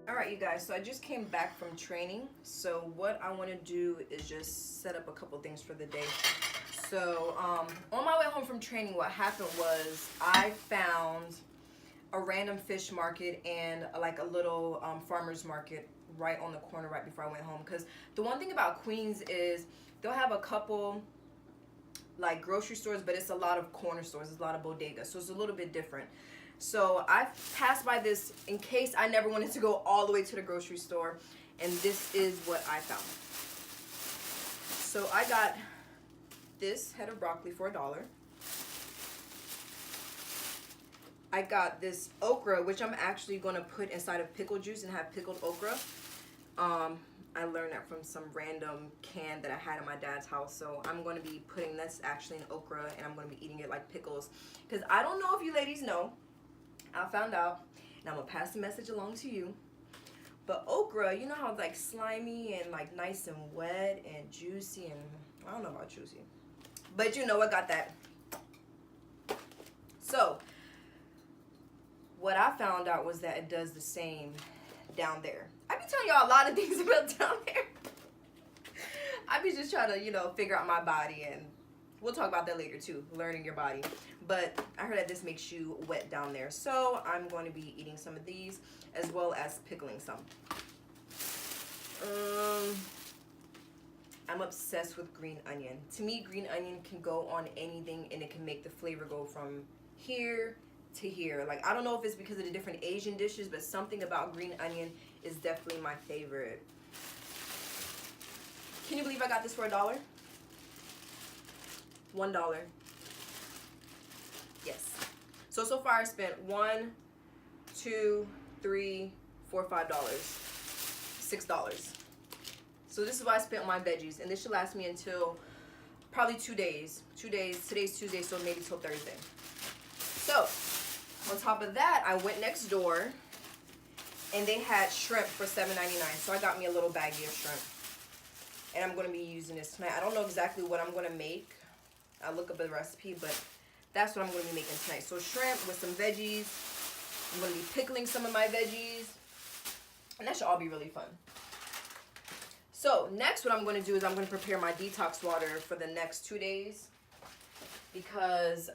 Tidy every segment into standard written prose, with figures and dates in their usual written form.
Alright, you guys, so I just came back from training. So what I want to do is just set up a couple things for the day. So on my way home from training, what happened was I found a random fish market and like a little farmer's market right on the corner right before I went home. Because the one thing about Queens is they'll have a couple like grocery stores, but it's a lot of corner stores, it's a lot of bodegas, so it's a little bit different. So I passed by this in case I never wanted to go all the way to the grocery store, and this is what I found. So I got this head of broccoli for $1. I got this okra, which I'm actually going to put inside of pickle juice and have pickled okra. I learned that from some random can that I had at my dad's house. So I'm going to be putting this actually in okra, and I'm going to be eating it like pickles. Because I don't know if you ladies know, I found out, and I'm going to pass the message along to you. But okra, you know how it's like slimy and like nice and wet and juicy, and I don't know about juicy. But you know, I got that. So what I found out was that it does the same down there. I be telling y'all a lot of things about down there. I be just trying to, you know, figure out my body, and we'll talk about that later too, learning your body. But I heard that this makes you wet down there. So I'm going to be eating some of these as well as pickling some. I'm obsessed with green onion. To me, green onion can go on anything, and it can make the flavor go from here to here. Like, I don't know if it's because of the different Asian dishes, but something about green onion is definitely my favorite. Can you believe I got this for $1? $1. Yes. So far I spent $1, $2, $3, $4, $5, $6. So this is what I spent on my veggies, and this should last me until probably 2 days. 2 days. Today's Tuesday, so maybe till Thursday. So on top of that, I went next door, and they had shrimp for $7.99. So I got me a little baggie of shrimp, and I'm going to be using this tonight. I don't know exactly what I'm going to make. I'll look up the recipe, but that's what I'm going to be making tonight. So shrimp with some veggies. I'm going to be pickling some of my veggies, and that should all be really fun. So next what I'm going to do is I'm going to prepare my detox water for the next 2 days, because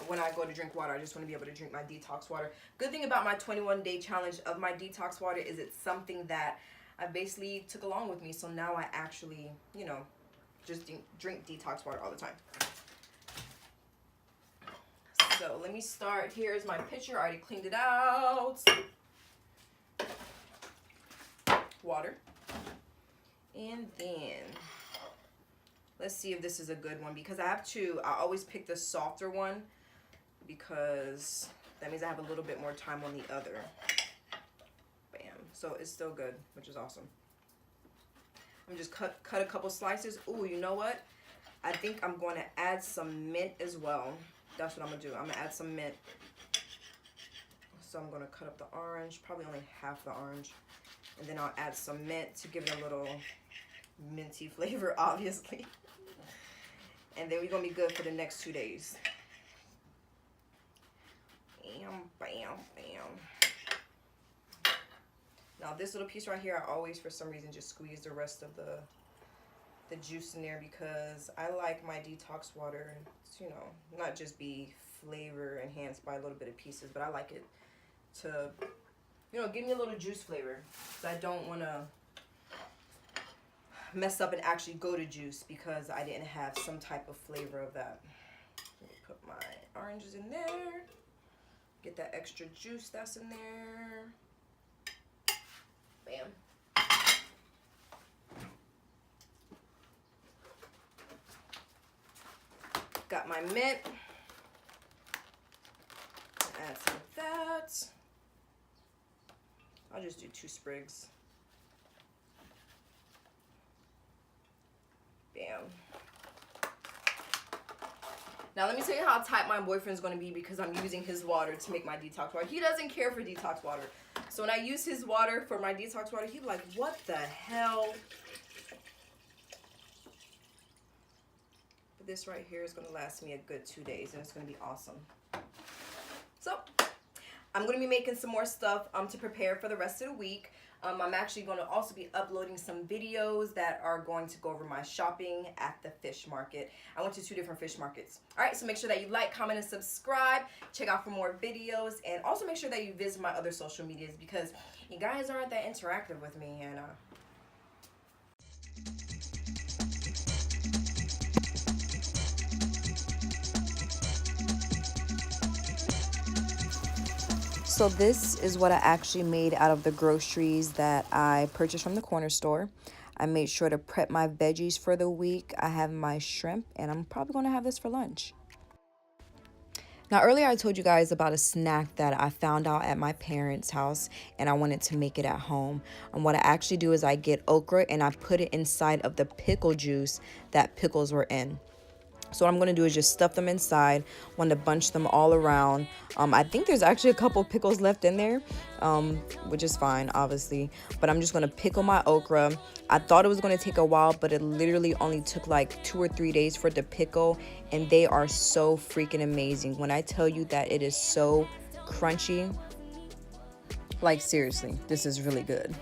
when I go to drink water, I just want to be able to drink my detox water. Good thing about my 21-day challenge of my detox water is it's something that I basically took along with me. So now I actually, you know, just drink detox water all the time. So let me start. Here's my pitcher. I already cleaned it out. Water. And then let's see if this is a good one, because I have two. I always pick the softer one because that means I have a little bit more time on the other. Bam. So it's still good, which is awesome. I'm just cut a couple slices. Ooh, you know what? I think I'm going to add some mint as well. That's what I'm going to do. I'm going to add some mint. So I'm going to cut up the orange, probably only half the orange. And then I'll add some mint to give it a little minty flavor, obviously. And then we're going to be good for the next 2 days. Bam, bam, bam. Now this little piece right here, I always, for some reason, just squeeze the rest of the juice in there, because I like my detox water to, you know, not just be flavor enhanced by a little bit of pieces, but I like it to, you know, give me a little juice flavor. So I don't want to mess up and actually go to juice because I didn't have some type of flavor of that. Let me put my oranges in there. Get that extra juice that's in there. Bam. Got my mint. Add some of that. I'll just do 2 sprigs. Bam. Now let me tell you how tight my boyfriend's going to be, because I'm using his water to make my detox water. He doesn't care for detox water. So when I use his water for my detox water, he's like, what the hell? But this right here is going to last me a good 2 days, and it's going to be awesome. So I'm going to be making some more stuff to prepare for the rest of the week. I'm actually going to also be uploading some videos that are going to go over my shopping at the fish market. I went to 2 different fish markets. Alright, so make sure that you like, comment, and subscribe. Check out for more videos. And also make sure that you visit my other social medias because you guys aren't that interactive with me. And so this is what I actually made out of the groceries that I purchased from the corner store. I made sure to prep my veggies for the week. I have my shrimp, and I'm probably going to have this for lunch. Now, earlier I told you guys about a snack that I found out at my parents' house, and I wanted to make it at home. And what I actually do is I get okra, and I put it inside of the pickle juice that pickles were in. So what I'm going to do is just stuff them inside. Want to bunch them all around. I think there's actually a couple pickles left in there, which is fine, obviously. But I'm just going to pickle my okra. I thought it was going to take a while, but it literally only took like 2 or 3 days for it to pickle. And they are so freaking amazing. When I tell you that it is so crunchy, like seriously, this is really good.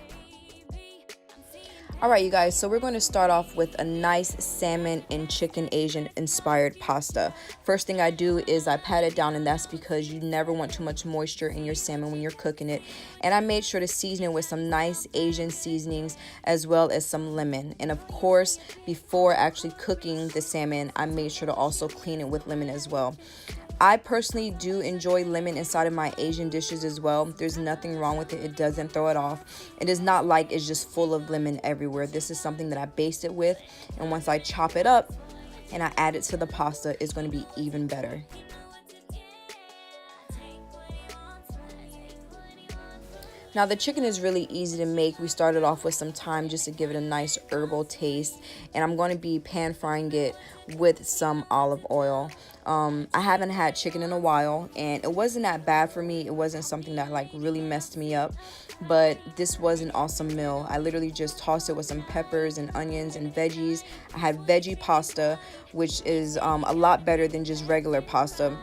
Alright you guys, so we're going to start off with a nice salmon and chicken Asian inspired pasta. First thing I do is I pat it down, and that's because you never want too much moisture in your salmon when you're cooking it. And I made sure to season it with some nice Asian seasonings as well as some lemon. And of course, before actually cooking the salmon, I made sure to also clean it with lemon as well. I personally do enjoy lemon inside of my Asian dishes as well. There's nothing wrong with it. It doesn't throw it off. It is not like it's just full of lemon everywhere. This is something that I baste it with. And once I chop it up and I add it to the pasta, it's going to be even better. Now the chicken is really easy to make. We started off with some thyme just to give it a nice herbal taste, and I'm going to be pan frying it with some olive oil. I haven't had chicken in a while, and it wasn't that bad for me. It wasn't something that like really messed me up, but this was an awesome meal. I literally just tossed it with some peppers and onions and veggies. I had veggie pasta, which is a lot better than just regular pasta.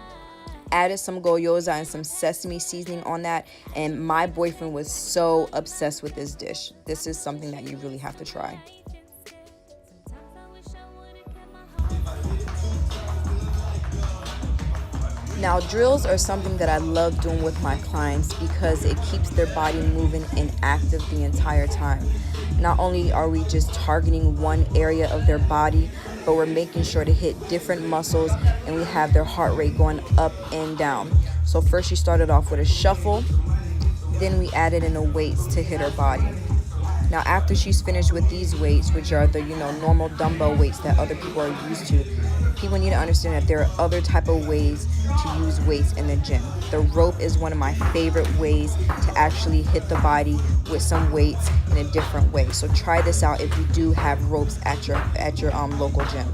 Added some gyoza and some sesame seasoning on that, and my boyfriend was so obsessed with this dish. This is something that you really have to try. Now drills are something that I love doing with my clients because it keeps their body moving and active the entire time. Not only are we just targeting one area of their body, but we're making sure to hit different muscles, and we have their heart rate going up and down. So first she started off with a shuffle, then we added in the weights to hit her body. Now after she's finished with these weights, which are the normal dumbbell weights that other people are used to, people need to understand that there are other type of ways to use weights in the gym. The rope is one of my favorite ways to actually hit the body with some weights in a different way. So try this out if you do have ropes at your local gym.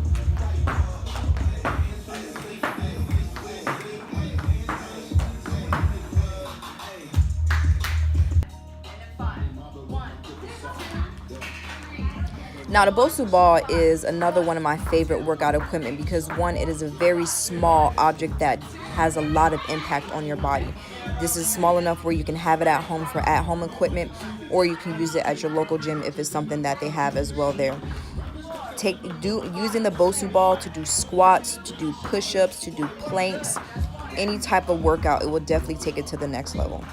Now the Bosu ball is another one of my favorite workout equipment because one, it is a very small object that has a lot of impact on your body. This is small enough where you can have it at home for at-home equipment, or you can use it at your local gym if it's something that they have as well there. Using the Bosu ball to do squats, to do push-ups, to do planks, any type of workout, it will definitely take it to the next level.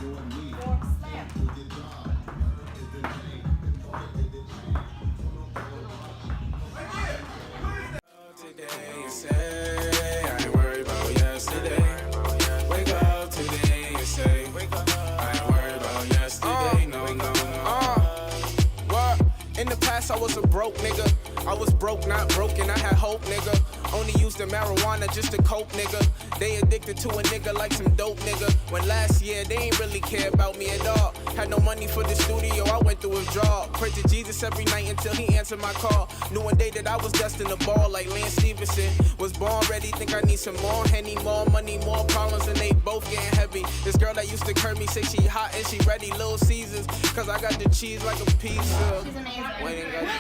I was a broke nigga. I was broke, not broken. I had hope, nigga. Only used the marijuana just to cope, nigga. They addicted to a nigga like some dope nigga. When last year they ain't really care about me at all. Had no money for the studio, I went through withdrawal. Pray to Jesus every night until he answered my call. Knew one day that I was destined to ball like Lance Stevenson. Was born ready, think I need some more Henny, more money, more problems, and they both getting heavy. This girl that used to curve me say she hot and she ready, Little Caesars, cause I got the cheese like a pizza. She's amazing.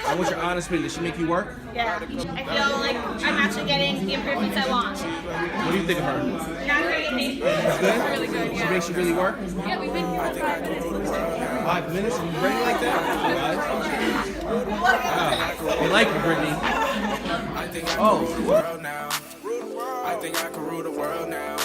I want your honest opinion. Did she make you work? Yeah. I feel like I'm actually getting the improvements I want. What do you think of her? Not crazy. It's good? Really good, She yeah. makes you really work? Yeah, we've been here for 5 minutes. 5 minutes? You ready like that? Wow. You like it, Brittany? I think I can rule the world now. I think I can rule the world now.